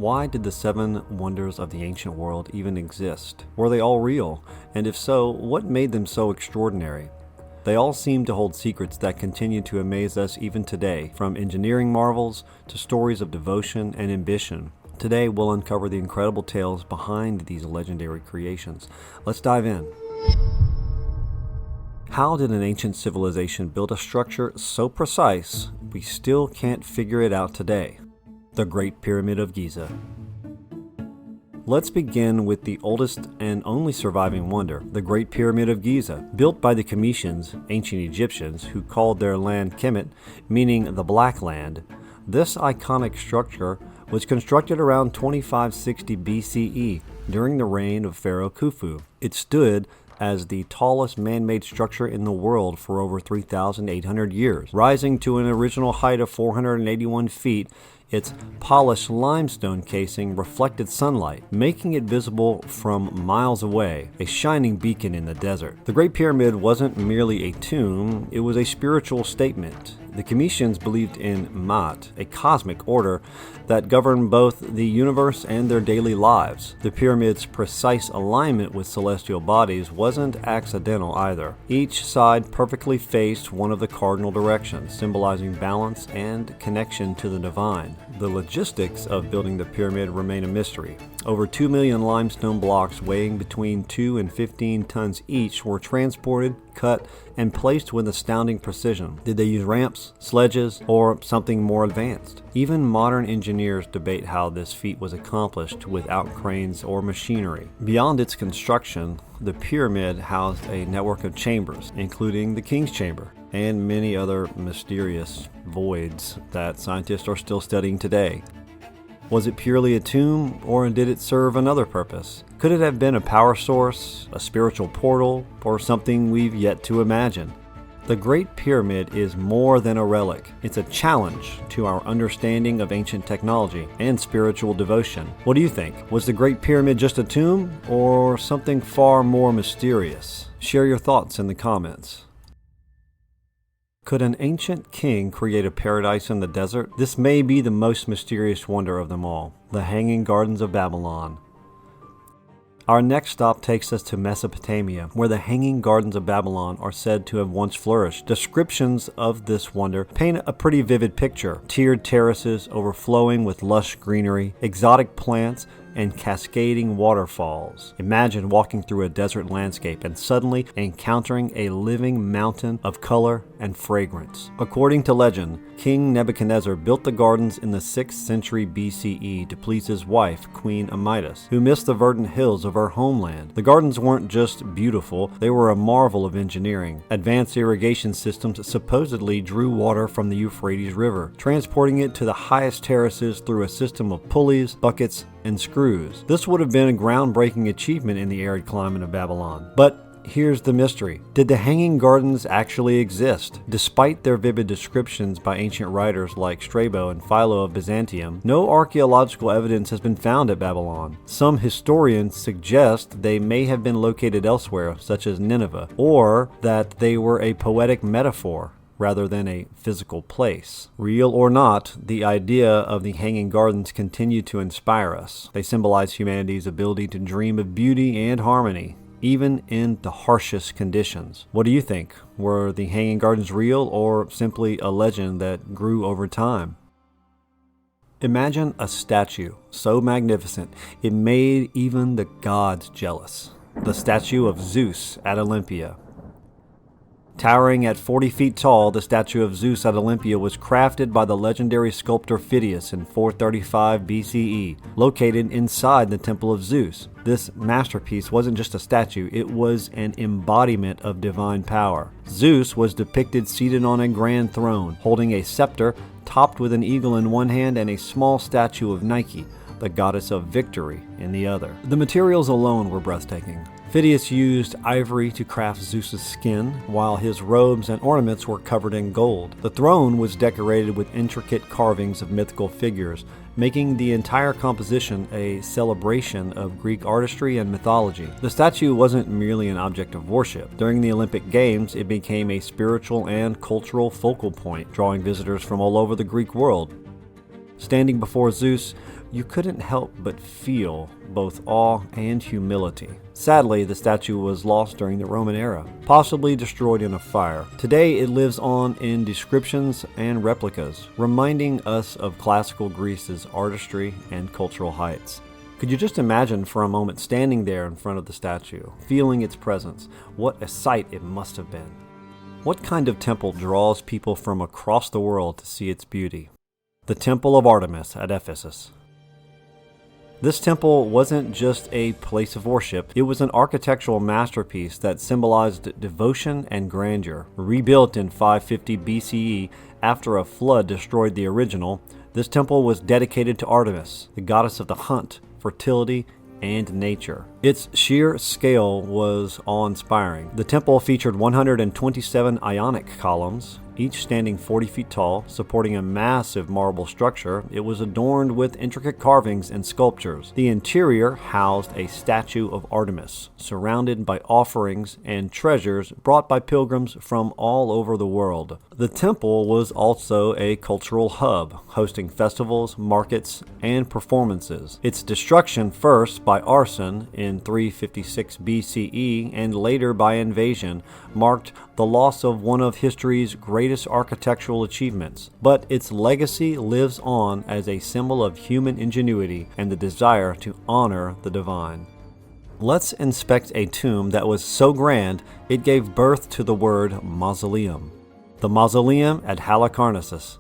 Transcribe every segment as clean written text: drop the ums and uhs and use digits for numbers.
Why did the 7 wonders of the ancient world even exist? Were they all real? And if so, what made them so extraordinary? They all seem to hold secrets that continue to amaze us even today, from engineering marvels to stories of devotion and ambition. Today we'll uncover the incredible tales behind these legendary creations. Let's dive in. How did an ancient civilization build a structure so precise we still can't figure it out today? The Great Pyramid of Giza. Let's begin with the oldest and only surviving wonder, the Great Pyramid of Giza. Built by the Cometians, ancient Egyptians, who called their land Kemet, meaning the Black Land, this iconic structure was constructed around 2560 BCE during the reign of Pharaoh Khufu. It stood as the tallest man-made structure in the world for over 3,800 years, rising to an original height of 481 feet. Its polished limestone casing reflected sunlight, making it visible from miles away, a shining beacon in the desert. The Great Pyramid wasn't merely a tomb, it was a spiritual statement. The Cometians believed in Maat, a cosmic order that governed both the universe and their daily lives. The pyramid's precise alignment with celestial bodies wasn't accidental either. Each side perfectly faced one of the cardinal directions, symbolizing balance and connection to the divine. The logistics of building the pyramid remain a mystery. Over 2 million limestone blocks weighing between 2 and 15 tons each were transported, cut, and placed with astounding precision. Did they use ramps, sledges, or something more advanced? Even modern engineers debate how this feat was accomplished without cranes or machinery. Beyond its construction, the pyramid housed a network of chambers, including the King's Chamber, and many other mysterious voids that scientists are still studying today. Was it purely a tomb, or did it serve another purpose? Could it have been a power source, a spiritual portal, or something we've yet to imagine? The Great Pyramid is more than a relic. It's a challenge to our understanding of ancient technology and spiritual devotion. What do you think? Was the Great Pyramid just a tomb, or something far more mysterious? Share your thoughts in the comments. Could an ancient king create a paradise in the desert? This may be the most mysterious wonder of them all, the Hanging Gardens of Babylon. Our next stop takes us to Mesopotamia, where the Hanging Gardens of Babylon are said to have once flourished. Descriptions of this wonder paint a pretty vivid picture. Tiered terraces overflowing with lush greenery, exotic plants, and cascading waterfalls. Imagine walking through a desert landscape and suddenly encountering a living mountain of color and fragrance. According to legend, King Nebuchadnezzar built the gardens in the 6th century BCE to please his wife, Queen Amytis, who missed the verdant hills of her homeland. The gardens weren't just beautiful, they were a marvel of engineering. Advanced irrigation systems supposedly drew water from the Euphrates River, transporting it to the highest terraces through a system of pulleys, buckets, and screws. This would have been a groundbreaking achievement in the arid climate of Babylon. But here's the mystery. Did the Hanging Gardens actually exist? Despite their vivid descriptions by ancient writers like Strabo and Philo of Byzantium, no archaeological evidence has been found at Babylon. Some historians suggest they may have been located elsewhere, such as Nineveh, or that they were a poetic metaphor rather than a physical place. Real or not, the idea of the Hanging Gardens continue to inspire us. They symbolize humanity's ability to dream of beauty and harmony, even in the harshest conditions. What do you think? Were the Hanging Gardens real, or simply a legend that grew over time? Imagine a statue so magnificent it made even the gods jealous. The statue of Zeus at Olympia. Towering at 40 feet tall, the statue of Zeus at Olympia was crafted by the legendary sculptor Phidias in 435 BCE, located inside the Temple of Zeus. This masterpiece wasn't just a statue, it was an embodiment of divine power. Zeus was depicted seated on a grand throne, holding a scepter topped with an eagle in one hand and a small statue of Nike, the goddess of victory, in the other. The materials alone were breathtaking. Phidias used ivory to craft Zeus's skin, while his robes and ornaments were covered in gold. The throne was decorated with intricate carvings of mythical figures, making the entire composition a celebration of Greek artistry and mythology. The statue wasn't merely an object of worship. During the Olympic Games, it became a spiritual and cultural focal point, drawing visitors from all over the Greek world. Standing before Zeus, you couldn't help but feel both awe and humility. Sadly, the statue was lost during the Roman era, possibly destroyed in a fire. Today, it lives on in descriptions and replicas, reminding us of classical Greece's artistry and cultural heights. Could you just imagine for a moment standing there in front of the statue, feeling its presence? What a sight it must have been. What kind of temple draws people from across the world to see its beauty? The Temple of Artemis at Ephesus. This temple wasn't just a place of worship, it was an architectural masterpiece that symbolized devotion and grandeur. Rebuilt in 550 BCE after a flood destroyed the original, this temple was dedicated to Artemis, the goddess of the hunt, fertility, and nature. Its sheer scale was awe-inspiring. The temple featured 127 Ionic columns, each standing 40 feet tall, supporting a massive marble structure. It was adorned with intricate carvings and sculptures. The interior housed a statue of Artemis, surrounded by offerings and treasures brought by pilgrims from all over the world. The temple was also a cultural hub, hosting festivals, markets, and performances. Its destruction, first by arson in 356 BCE and later by invasion, marked the loss of one of history's greatest architectural achievements. But its legacy lives on as a symbol of human ingenuity and the desire to honor the divine. Let's inspect a tomb that was so grand it gave birth to the word mausoleum. The Mausoleum at Halicarnassus.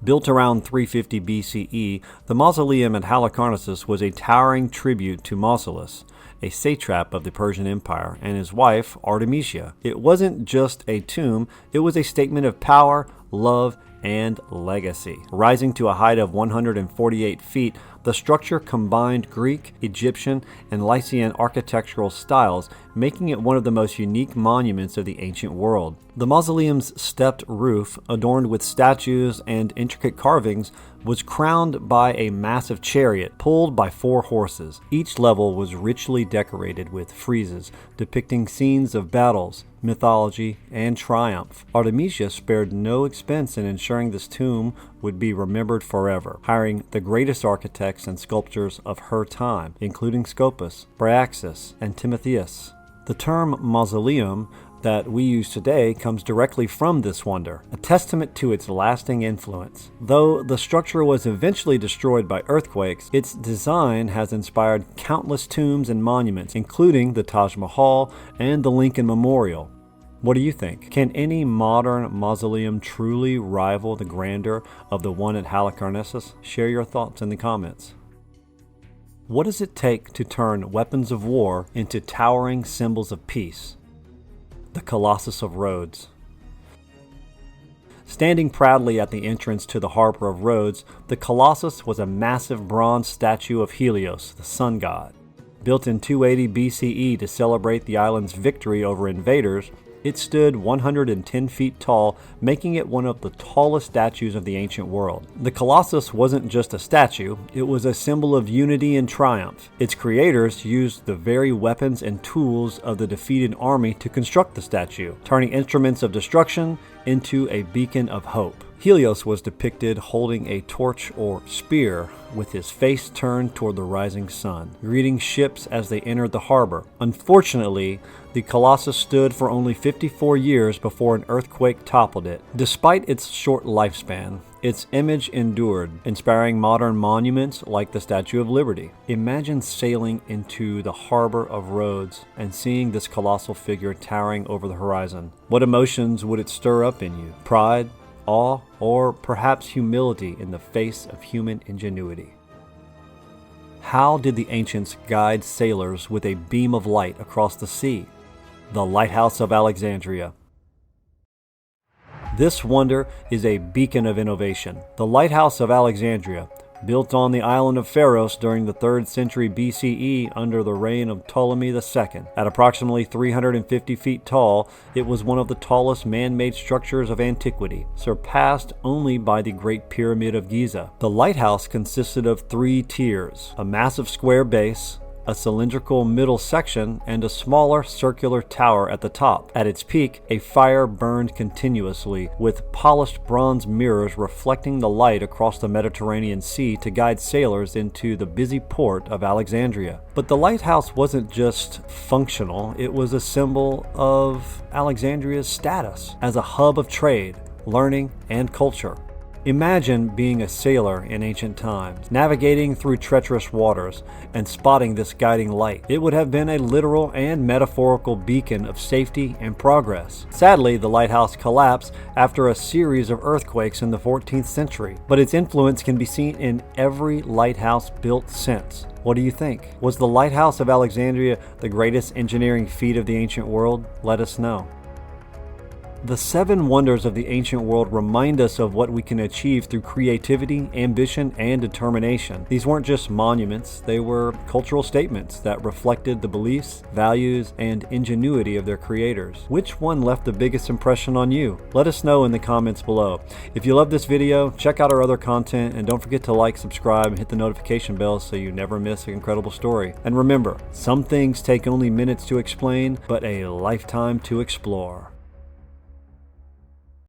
Built around 350 BCE, the Mausoleum at Halicarnassus was a towering tribute to Mausolus, a satrap of the Persian Empire, and his wife, Artemisia. It wasn't just a tomb, it was a statement of power, love, and legacy. Rising to a height of 148 feet, the structure combined Greek, Egyptian, and Lycian architectural styles, making it one of the most unique monuments of the ancient world. The mausoleum's stepped roof, adorned with statues and intricate carvings, was crowned by a massive chariot pulled by 4 horses. Each level was richly decorated with friezes depicting scenes of battles, mythology, and triumph. Artemisia spared no expense in ensuring this tomb would be remembered forever, hiring the greatest architects and sculptors of her time, including Scopas, Bryaxis, and Timotheus. The term mausoleum that we use today comes directly from this wonder, a testament to its lasting influence. Though the structure was eventually destroyed by earthquakes, its design has inspired countless tombs and monuments, including the Taj Mahal and the Lincoln Memorial. What do you think? Can any modern mausoleum truly rival the grandeur of the one at Halicarnassus? Share your thoughts in the comments. What does it take to turn weapons of war into towering symbols of peace? The Colossus of Rhodes. Standing proudly at the entrance to the harbor of Rhodes, the Colossus was a massive bronze statue of Helios, the sun god. Built in 280 BCE to celebrate the island's victory over invaders, it stood 110 feet tall, making it one of the tallest statues of the ancient world. The Colossus wasn't just a statue, it was a symbol of unity and triumph. Its creators used the very weapons and tools of the defeated army to construct the statue, turning instruments of destruction into a beacon of hope. Helios was depicted holding a torch or spear with his face turned toward the rising sun, greeting ships as they entered the harbor. Unfortunately, the Colossus stood for only 54 years before an earthquake toppled it. Despite its short lifespan, its image endured, inspiring modern monuments like the Statue of Liberty. Imagine sailing into the harbor of Rhodes and seeing this colossal figure towering over the horizon. What emotions would it stir up in you? Pride, awe, or perhaps humility in the face of human ingenuity? How did the ancients guide sailors with a beam of light across the sea? The Lighthouse of Alexandria. This wonder is a beacon of innovation. The Lighthouse of Alexandria, built on the island of Pharos during the 3rd century BCE under the reign of Ptolemy II. At approximately 350 feet tall, it was one of the tallest man-made structures of antiquity, surpassed only by the Great Pyramid of Giza. The lighthouse consisted of 3 tiers: a massive square base, a cylindrical middle section, and a smaller circular tower at the top. At its peak, a fire burned continuously, with polished bronze mirrors reflecting the light across the Mediterranean Sea to guide sailors into the busy port of Alexandria. But the lighthouse wasn't just functional, it was a symbol of Alexandria's status as a hub of trade, learning, and culture. Imagine being a sailor in ancient times, navigating through treacherous waters and spotting this guiding light. It would have been a literal and metaphorical beacon of safety and progress. Sadly, the lighthouse collapsed after a series of earthquakes in the 14th century, but its influence can be seen in every lighthouse built since. What do you think? Was the Lighthouse of Alexandria the greatest engineering feat of the ancient world? Let us know. The 7 wonders of the ancient world remind us of what we can achieve through creativity, ambition, and determination. These weren't just monuments, they were cultural statements that reflected the beliefs, values, and ingenuity of their creators. Which one left the biggest impression on you? Let us know in the comments below. If you love this video, check out our other content, and don't forget to like, subscribe, and hit the notification bell so you never miss an incredible story. And remember, some things take only minutes to explain, but a lifetime to explore.